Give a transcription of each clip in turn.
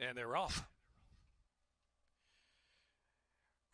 And they're off.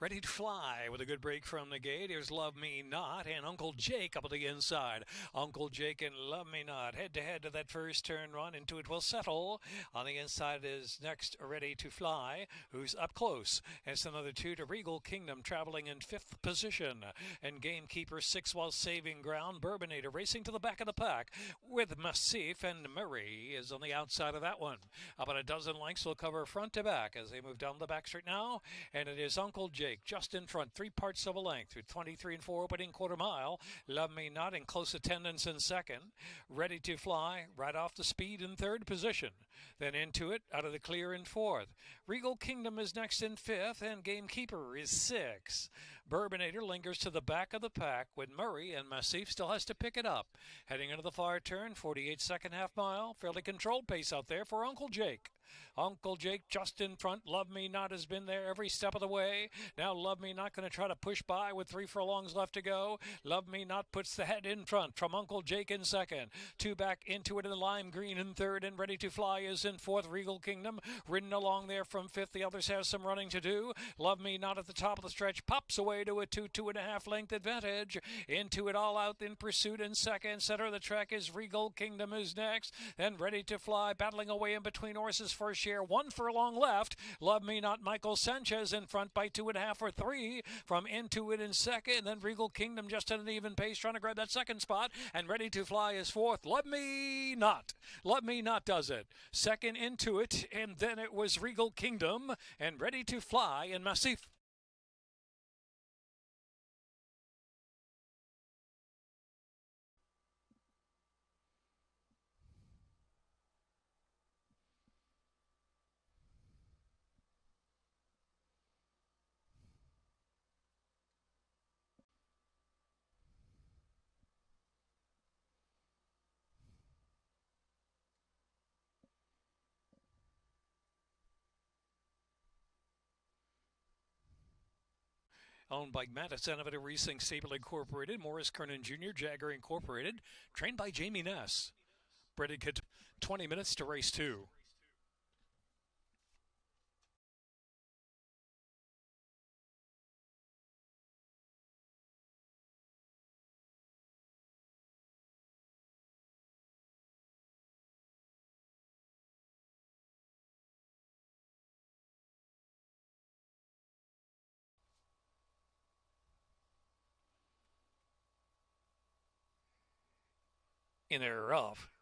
Ready to fly with a good break from the gate. Here's Love Me Not and Uncle Jake up at the inside. Uncle Jake and Love Me Not head to head to that first turn run. Into it will settle. On the inside is next Ready to Fly, who's up close. It's another two to Regal Kingdom traveling in fifth position. And Gamekeeper 6 while saving ground. Bourbonnator racing to the back of the pack with Massif, and Murray is on the outside of that one. About a dozen lengths will cover front to back as they move down the back straight now. And it is Uncle Jake just in front, 3/4 of a length with 23 and 4 opening quarter mile. Love Me Not in close attendance in second. Ready to Fly right off the speed in third position. Then Into It out of the clear in fourth. Regal Kingdom is next in fifth, and Gamekeeper is sixth. Bourbonnator lingers to the back of the pack with Murray, and Massif still has to pick it up. Heading into the far turn, 48 second half mile. Fairly controlled pace out there for Uncle Jake. Uncle Jake just in front. Love Me Not has been there every step of the way. Now Love Me Not going to try to push by with 3 furlongs left to go. Love Me Not puts the head in front from Uncle Jake in second. 2 back Into It in the lime green in third, and Ready to Fly is in fourth. Regal Kingdom ridden along there from fifth. The others have some running to do. Love Me Not at the top of the stretch pops away to a 2.5 length advantage. Into It all out in pursuit in second. Center of the track is Regal Kingdom is next. Then Ready to Fly battling away in between horses for a share. 1 furlong left. Love Me Not Michael Sanchez in front by 2.5 or 3 from Into It in second. And then Regal Kingdom just at an even pace trying to grab that second spot. And Ready to Fly is fourth. Love Me Not. Love Me Not does it. Second Into It, and then it was Regal Kingdom and Ready to Fly and Massif. Owned by Mattis Innovative Racing Stable Incorporated, Morris Kernan Jr., Jagger Incorporated, trained by Jamie Ness. Bred 20 minutes to race 2. In there rough.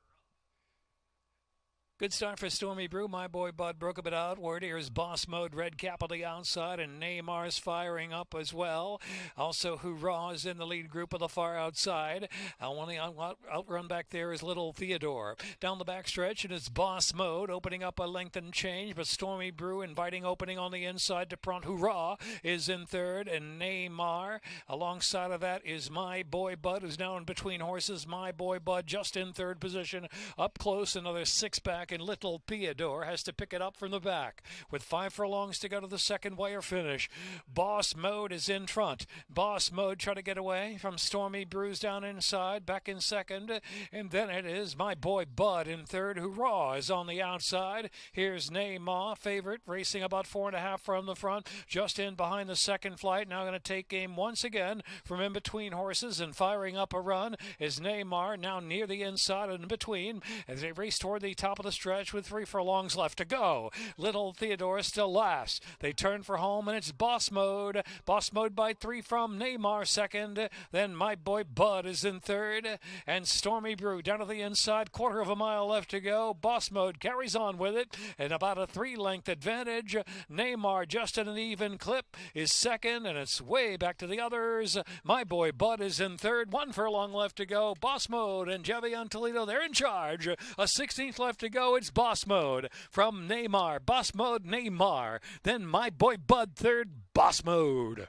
Good start for Stormy Brew. My boy Bud broke a bit outward. Here's Boss Mode, Red Cap on the outside, and Neymar's firing up as well. Also, Hoorah is in the lead group of the far outside. Only outrun back there is Little Theodore. Down the backstretch, and it's Boss Mode opening up a length and change, but Stormy Brew inviting opening on the inside to front. Hoorah is in third, and Neymar. Alongside of that is My Boy Bud, who's now in between horses. My Boy Bud just in third position. Up close, another 6 back. And Little Theodore has to pick it up from the back with 5 furlongs to go to the second wire finish. Boss Mode is in front. Boss Mode try to get away from Stormy Brews down inside, back in second, and then it is My Boy Bud in third. Hoorah is on the outside. Here's Neymar, favorite, racing about 4.5 from the front, just in behind the second flight. Now going to take game once again from in between horses, and firing up a run is Neymar, now near the inside and in between as they race toward the top of the stretch with 3 furlongs left to go. Little Theodore still last. They turn for home, and it's Boss Mode. Boss Mode by 3 from Neymar second. Then My Boy Bud is in third. And Stormy Brew down to the inside. 1/4 of a mile left to go. Boss Mode carries on with it. And about a 3-length advantage. Neymar just at an even clip is second. And it's way back to the others. My Boy Bud is in third. 1 furlong left to go. Boss Mode and Javion Toledo, they're in charge. A 16th left to go. It's Boss Mode from Neymar. Boss Mode, Neymar. Then My Boy Bud third. Boss Mode.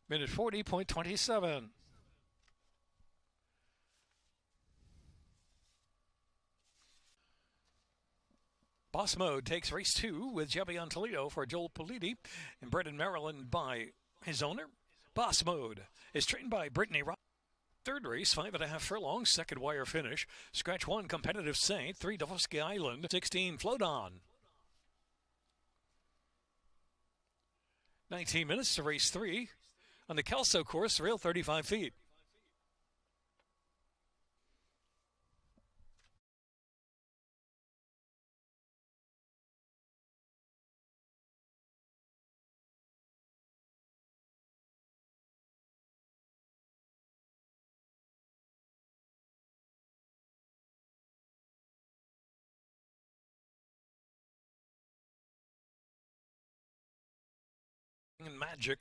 Minute 40.27. Boss Mode takes race 2 with Javion Toledo for Joel Politi and bred in Maryland by his owner. Boss Mode is trained by Brittany Ross. Third race, 5.5 furlongs, second wire finish. Scratch 1, Competitive Saint. 3, Dovsky Island. 16, Float On. 19 minutes to race 3 on the Kelso course, rail 35 feet. And Magic.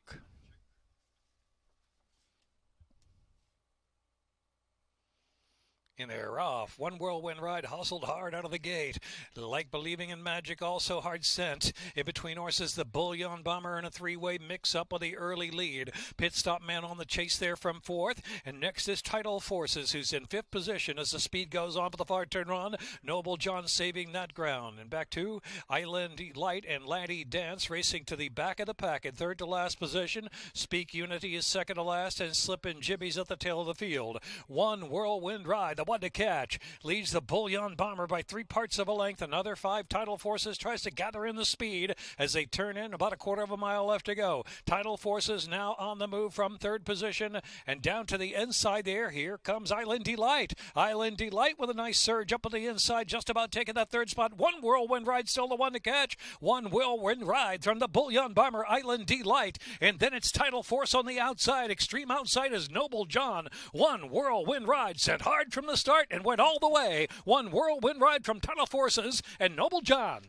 And they're off. One whirlwind ride hustled hard out of the gate. Like Believing in Magic, also hard sent. In between horses, the Bullion Bomber and a three-way mix-up with the early lead. Pit Stop Man on the chase there from fourth. And next is Tidal Forces, who's in fifth position as the speed goes on for the far turn run. Noble John saving that ground. And back to Island Light and Laddie Dance racing to the back of the pack in third to last position. Speak Unity is second to last, and Slippin' Jibby's at the tail of the field. One whirlwind ride, the one to catch, leads the Bullion Bomber by 3 parts of a length. Another 5 Tidal Forces tries to gather in the speed as they turn in. About a quarter of a mile left to go. Tidal Forces now on the move from third position and down to the inside there. Here comes Island Delight. Island Delight with a nice surge up on the inside, just about taking that third spot. One whirlwind ride, still the one to catch. One whirlwind ride from the Bullion Bomber, Island Delight, and then it's Tidal Force on the outside. Extreme outside is Noble John. One whirlwind ride sent hard from the start and went all the way. One whirlwind ride from Tidal Forces and Noble John.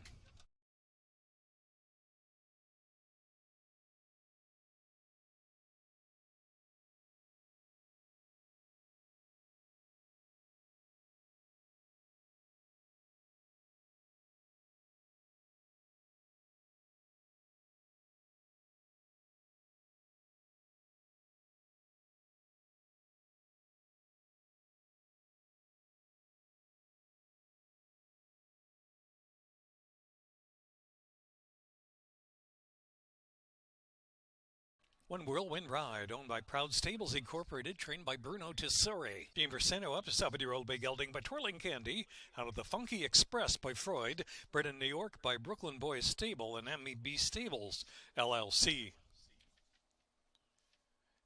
One whirlwind ride owned by Proud Stables Incorporated, trained by Bruno Tessori. Being Versano up to 7-year-old Big Gelding by Twirling Candy. Out of the Funky Express by Freud. Bred in New York by Brooklyn Boys Stable and MEB Stables, LLC.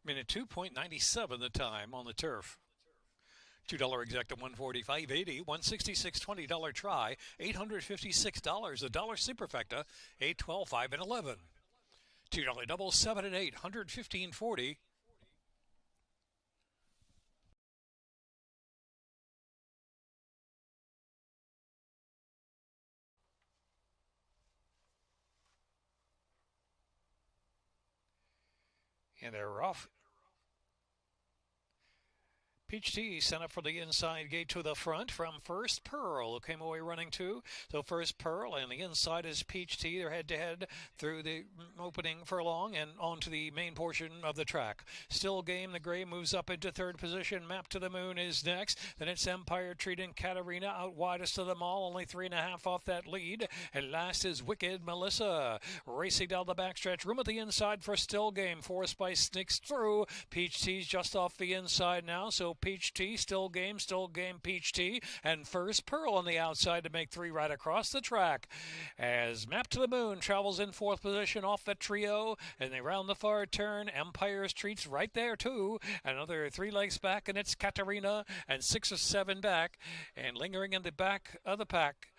Minute 2.97 the time on the turf. $2 exacta, $145.80, $166.20 $20 try, $856, a dollar superfecta, $812, $5 and $11. $2 double, 7 and 8, $115.40. And they're off. Peach Tea sent up for the inside gate to the front from First Pearl, who came away running two. So First Pearl, and the inside is Peach Tea. They're head-to-head through the opening furlong and onto the main portion of the track. Still Game, the gray, moves up into third position. Map to the Moon is next. Then it's Empire Treat and Katarina out widest of them all, only 3.5 off that lead. And last is Wicked Melissa. Racing down the backstretch. Room at the inside for Still Game. Force by sneaks through. Peach Tea's just off the inside now, so Peach Tea, Still Game, Peach Tea, and First Pearl on the outside to make 3 right across the track. As Map to the Moon travels in fourth position off the trio, and they round the far turn. Empire's Treats right there too. Another 3 legs back, and it's Katarina, and 6 or 7 back. And lingering in the back of the pack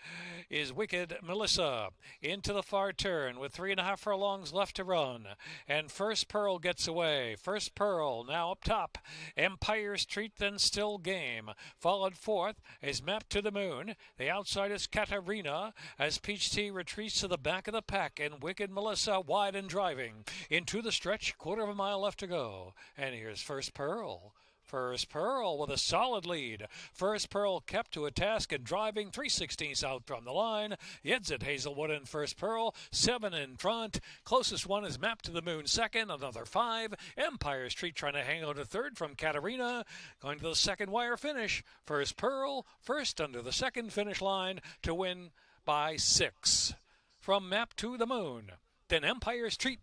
is Wicked Melissa. Into the far turn with 3.5 furlongs left to run. And First Pearl gets away. First Pearl now up top. Empire's Treat, then Still Game. Followed fourth is Map to the Moon. The outside is Katarina as Peach Tea retreats to the back of the pack, and Wicked Melissa wide and driving. Into the stretch, quarter of a mile left to go. And here's First Pearl. First Pearl with a solid lead. First Pearl kept to a task and driving 3/16 out from the line. Yedzit Hazelwood and First Pearl, 7 in front. Closest one is Map to the Moon second, another 5. Empire's Treat trying to hang out a third from Katarina. Going to the second wire finish. First Pearl, first under the second finish line to win by 6. From Map to the Moon. Then Empire's Treat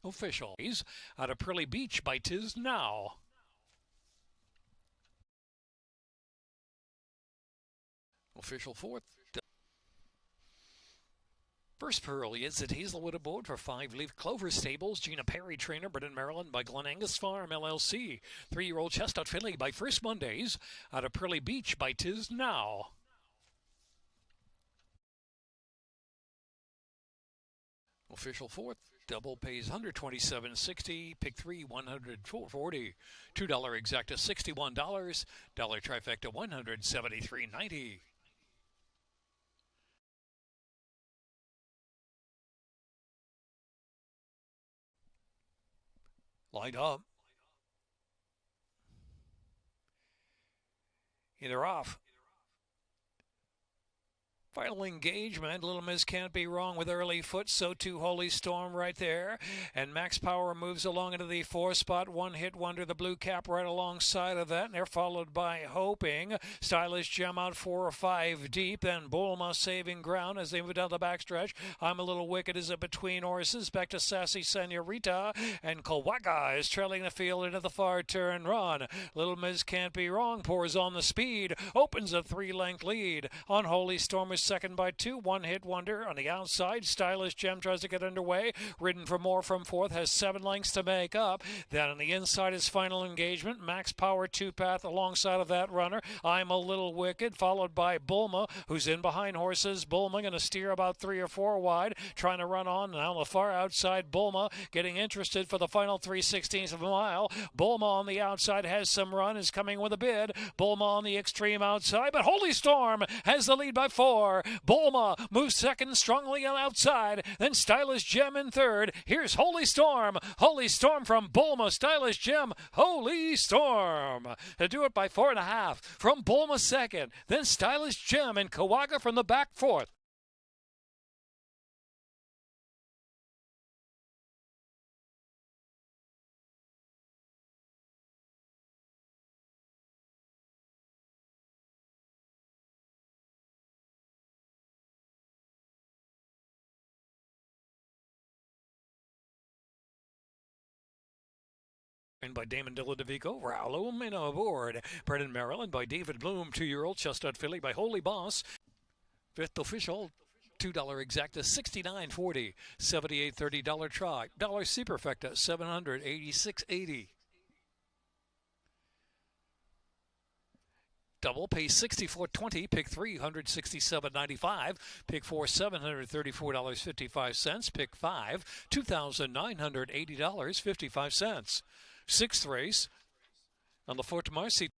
Official. Out of Pearly Beach by Tis Now. Official fourth. First Pearl is at Hazelwood Abode for 5-leaf Clover Stables. Gina Perry Trainer, Britain, Maryland by Glen Angus Farm, LLC. 3-year-old Chestnut Filly by First Mondays. Out of Pearly Beach by Tis Now. Official fourth. Double pays $127.60. Pick 3, $140. $2 exacta $61. Dollar trifecta $173.90. Light up. Either off. Final engagement. Little Miss Can't Be Wrong with early foot. So too Holy Storm right there. And Max Power moves along into the 4 spot. One hit wonder. The blue cap right alongside of that. And they're followed by Hoping. Stylish Gem out 4 or 5 deep. Then Bulma saving ground as they move down the backstretch. I'm a Little Wicked is it between horses. Back to Sassy Senorita. And Kawaka is trailing the field into the far turn run. Little Miss Can't Be Wrong pours on the speed. Opens a 3-length lead. On Holy Storm is second by 2. One hit wonder on the outside. Stylish Gem tries to get underway. Ridden for more from fourth. Has 7 lengths to make up. Then on the inside is Final Engagement. Max Power 2-path alongside of that runner. I'm a Little Wicked. Followed by Bulma, who's in behind horses. Bulma going to steer about 3 or 4 wide. Trying to run on. Now on the far outside, Bulma getting interested for the final 3/16 of a mile. Bulma on the outside has some run. Is coming with a bid. Bulma on the extreme outside. But Holy Storm has the lead by 4. Bulma moves second strongly on outside. Then Stylish Gem in third. Here's Holy Storm. Holy Storm from Bulma. Stylish Gem. Holy Storm. To do it by 4.5. From Bulma second. Then Stylish Gem and Kawaga from the back fourth. And by Damon Dilladavico, Raul Mena aboard. Brendan Maryland by David Bloom, 2-year-old Chestnut Filly by Holy Boss. Fifth official, $2 exacta, $69.40. $78.30 try. Dollar superfecta, $786.80. Double pays $64.20. Pick 3, $167.95. Pick 4, $734.55. Pick 5, $2,980.55. Sixth race on the Fort Marcy.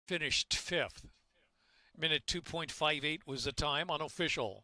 Finished fifth. Minute 2.58 was the time on official.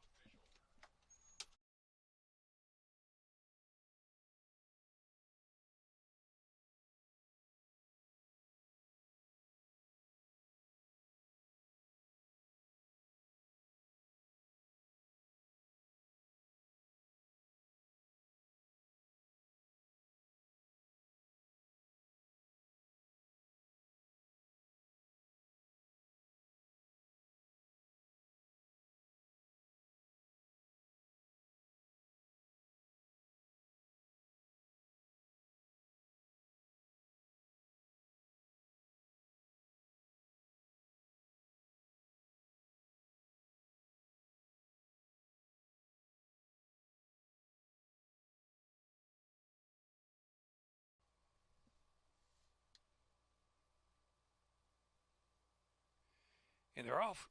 And they're off.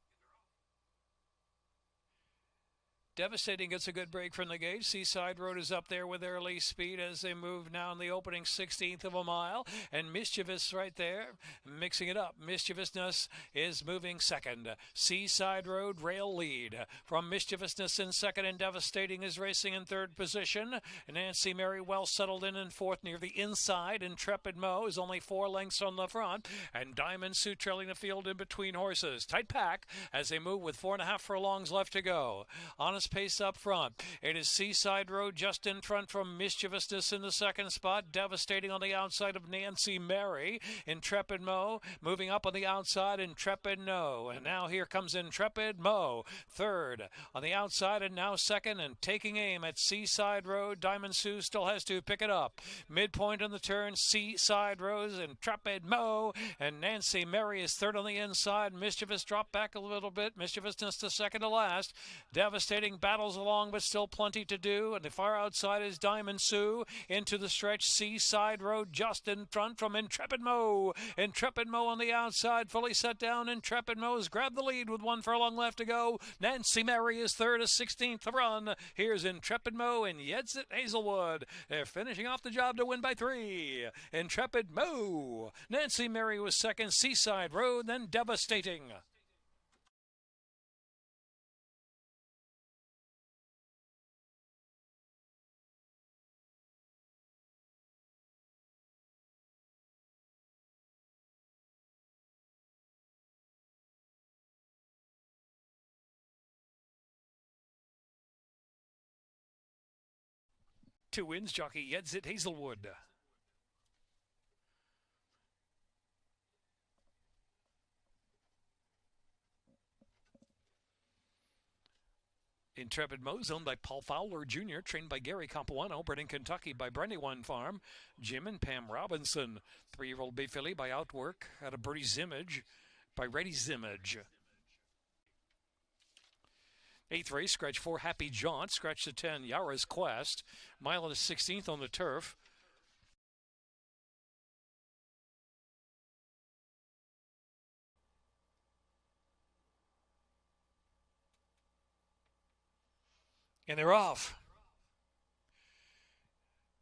Devastating gets a good break from the gate. Seaside Road is up there with early speed as they move now in the opening 16th of a mile. And Mischievous right there, mixing it up. Mischievousness is moving second. Seaside Road, rail lead. From Mischievousness in second, and Devastating is racing in third position. Nancy Mary well settled in fourth near the inside. Intrepid Mo is only 4 lengths on the front. And Diamond Sue trailing the field in between horses. Tight pack as they move with 4.5 furlongs left to go. Honest pace up front. It is Seaside Road just in front from Mischievousness in the second spot. Devastating on the outside of Nancy Mary. Intrepid Mo moving up on the outside. Intrepid No. And now here comes Intrepid Mo. Third on the outside and now second and taking aim at Seaside Road. Diamond Sue still has to pick it up. Midpoint on the turn. Seaside Road. Intrepid Mo. And Nancy Mary is third on the inside. Mischievous dropped back a little bit. Mischievousness to second to last. Devastating battles along, but still plenty to do. And the far outside is Diamond Sue. Into the stretch, Seaside Road just in front from Intrepid Mo. Intrepid Mo on the outside, fully set down. Intrepid Mo's grabbed the lead with 1 furlong left to go. Nancy Mary is third, a 16th run. Here's Intrepid Mo and Yedzit Hazelwood. They're finishing off the job to win by 3. Intrepid Mo. Nancy Mary was second, Seaside Road, then Devastating. Two wins, jockey Yedzit Hazelwood. Intrepid Mo's owned by Paul Fowler Jr., trained by Gary Capuano, bred in Kentucky by Brandywine Farm. Jim and Pam Robinson, 3-year-old bay filly by Outwork out of Birdie's Image by Reddy's Image. 8th race, scratch 4, Happy Jaunt. Scratch the 10, Yara's Quest. Mile and a 16th on the turf. And they're off.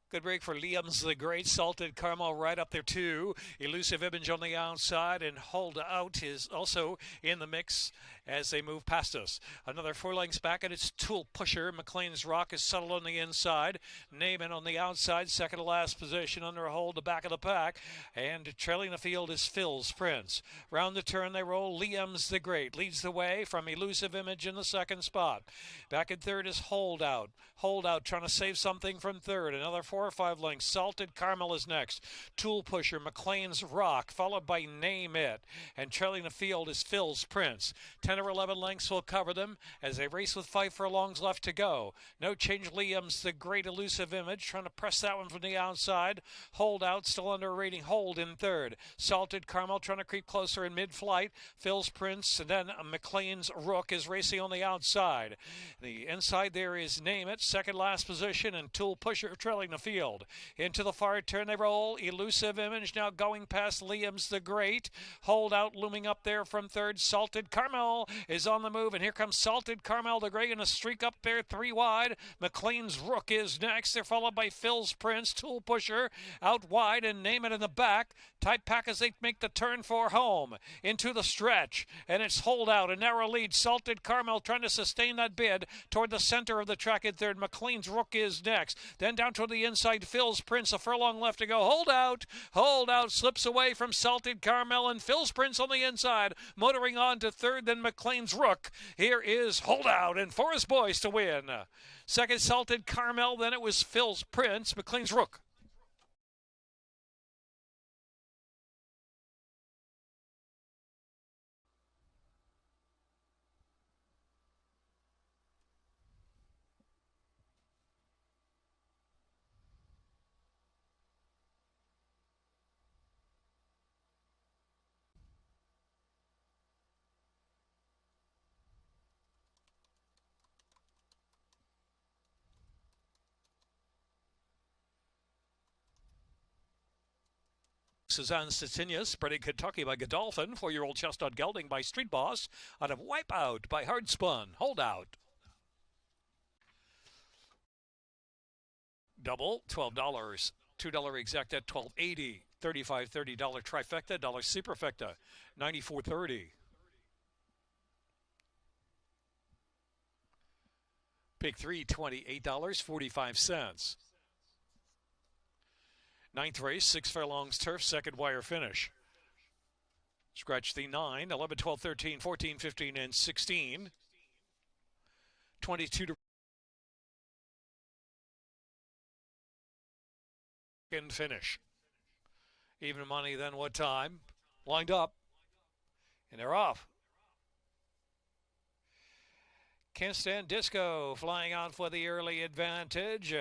Good break for Liam's the Great. Salted Caramel right up there too. Elusive Image on the outside, and Hold Out is also in the mix as they move past us. Another 4 lengths back, and it's Tool Pusher. McLean's Rock is settled on the inside. Naaman on the outside, second to last position under a hold, the back of the pack. And trailing the field is Phil's Prince. Round the turn they roll. Liam's the Great leads the way from Elusive Image in the second spot. Back in third is Hold Out. Hold Out trying to save something from third. Another 4 or 5 lengths. Salted Caramel is next. Tool Pusher, McLean's Rock, followed by Name It. And trailing the field is Phil's Prince. 10 or 11 lengths will cover them as they race with 5 furlongs left to go. No change. Liam's the Great. Elusive Image trying to press that one from the outside. Hold Out still under a rating. Hold in third. Salted Caramel trying to creep closer in mid-flight. Phil's Prince, and then McLean's Rook is racing on the outside. The inside there is Name It, second last position, and Tool Pusher trailing the field. Into the far turn they roll. Elusive Image now going past Liam's the Great. Hold Out looming up there from third. Salted Caramel is on the move, and here comes Salted Caramel the Great in a streak up there, 3 wide. McLean's Rook is next. They're followed by Phil's Prince. Tool Pusher out wide, and Name It in the back. Tight pack as they make the turn for home. Into the stretch, and it's Hold Out, a narrow lead. Salted Caramel trying to sustain that bid toward the center of the track in third. McLean's Rook is next. Then down to the inside, Phil's Prince, a furlong left to go. Hold Out. Hold Out slips away from Salted Caramel, and Phil's Prince on the inside, motoring on to third, then McLean's Rook. Here is Hold Out and Forest Boys to win. Second, Salted Caramel, then it was Phil's Prince, McLean's Rook. Suzanne Cicinius, spreading Kentucky by Godolphin. 4-year-old Chestnut Gelding by Street Boss. Out of Wipeout by Hardspun. Holdout. Double, $12. $2 exact at $12.80. $35.30 trifecta, $1 superfecta, $94.30. Pick 3, $28.45. Ninth race, 6 furlongs turf, second wire finish. Scratch the 9, 11, 12, 13, 14, 15, and 16. 22 to finish. Even money, then what time? Lined up. And they're off. Can't Stand Disco flying out for the early advantage.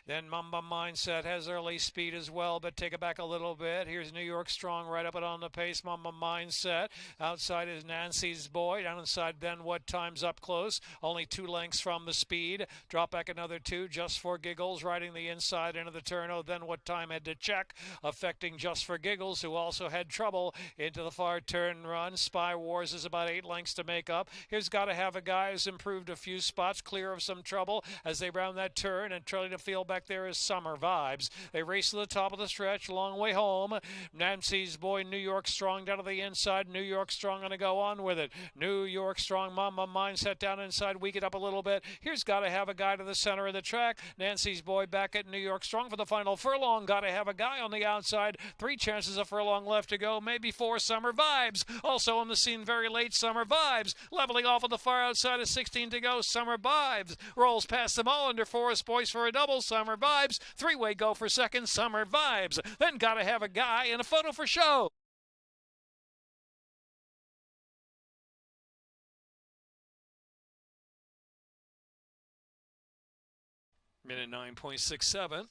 Then Mamba Mindset has early speed as well, but take it back a little bit. Here's New York Strong right up and on the pace. Mamba Mindset. Outside is Nancy's Boy. Down inside, Then What Time's up close. Only 2 lengths from the speed. Drop back another 2. Just for Giggles riding the inside into the turn. Oh, Then What Time had to check, affecting Just for Giggles, who also had trouble into the far turn run. Spy Wars is about 8 lengths to make up. Here's Gotta Have a Guy who's improved a few spots, clear of some trouble as they round that turn, and trying to feel back there is Summer Vibes. They race to the top of the stretch, long way home. Nancy's Boy, New York Strong down to the inside. New York Strong going to go on with it. New York Strong, Mama Mindset down inside, weak it up a little bit. Here's Gotta Have a Guy to the center of the track. Nancy's Boy back at New York Strong for the final furlong. Gotta Have a Guy on the outside. 3 chances of furlong left to go, maybe 4. Summer Vibes also on the scene very late. Summer Vibes leveling off on the far outside of 16 to go. Summer Vibes rolls past them all under Forest Boys for a double. Summer Vibes, 3-way go for second. Summer Vibes, then Gotta Have a Guy and a photo for show. Minute 9.67.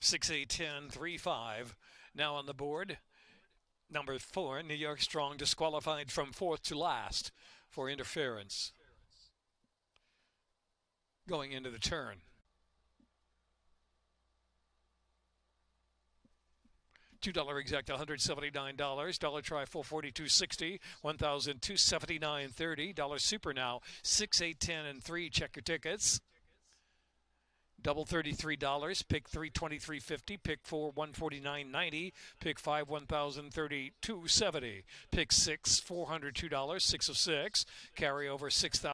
6, 8, 10, 3, 5. Now on the board, number 4, New York Strong, disqualified from 4th to last for interference. Going into the turn. $2 exact, $179. Dollar try, $442.60. $1,279.30. Dollar super now, 6, 8, 10, and 3. Check your tickets. Double $33. Pick 3, $23.50. Pick 4, $149.90. Pick 5, $1,032.70. Pick 6, $402. 6 of 6. Carry over $6,000.